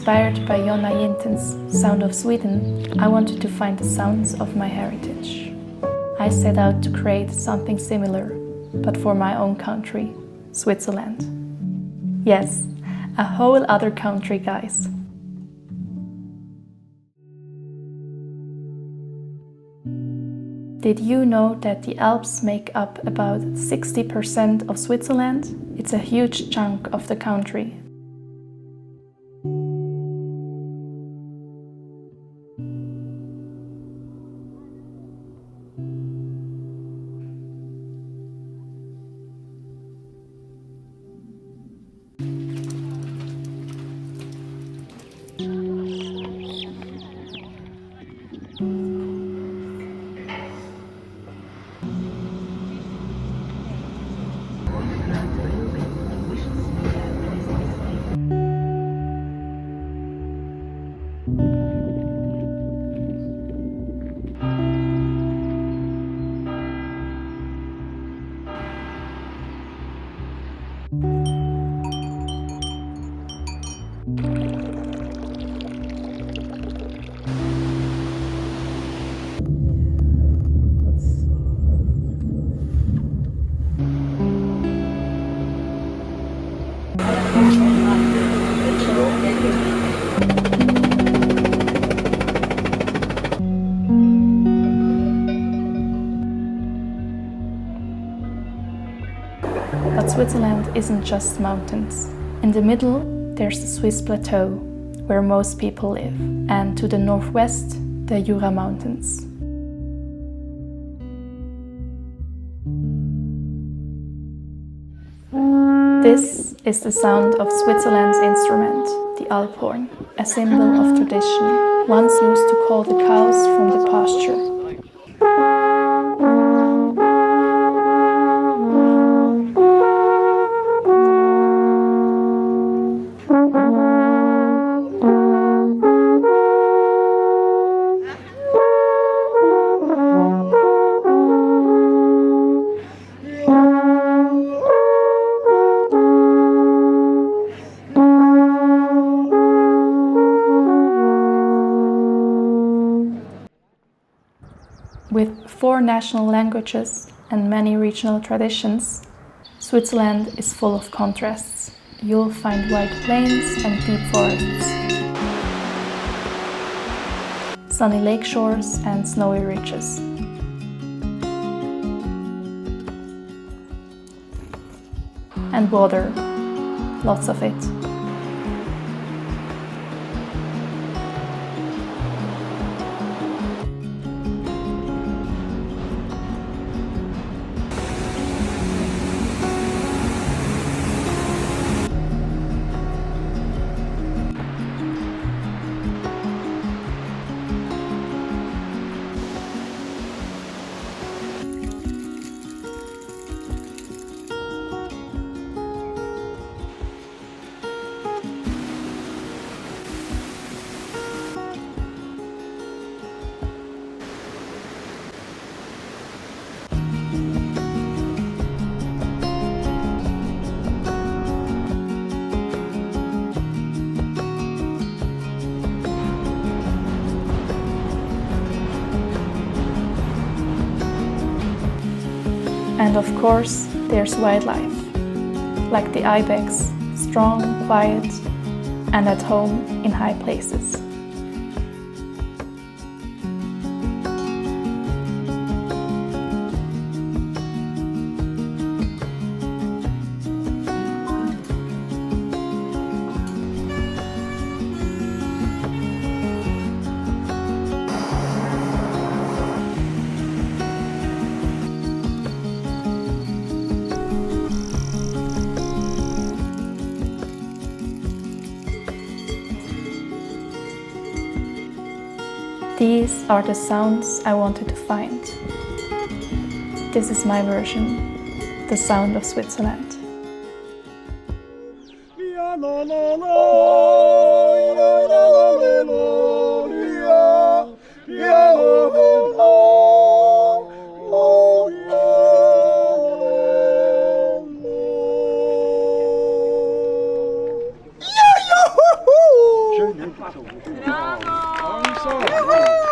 Inspired by Jonna Jinton's Sound of Sweden, I wanted to find the sounds of my heritage. I set out to create something similar, but for my own country, Switzerland. Yes, a whole other country, guys. Did you know that the Alps make up about 60% of Switzerland? It's a huge chunk of the country. But Switzerland isn't just mountains. In the middle, there's the Swiss plateau, where most people live, and to the northwest, the Jura Mountains. This is the sound of Switzerland's instrument, the Alphorn, a symbol of tradition, once used to call the cows from the pasture. With 4 national languages and many regional traditions, Switzerland is full of contrasts. You'll find wide plains and deep forests, sunny lake shores and snowy ridges. And water, lots of it. And of course, there's wildlife, like the ibex, strong, quiet, and at home in high places. These are the sounds I wanted to find. This is my version, the sound of Switzerland. Bravo!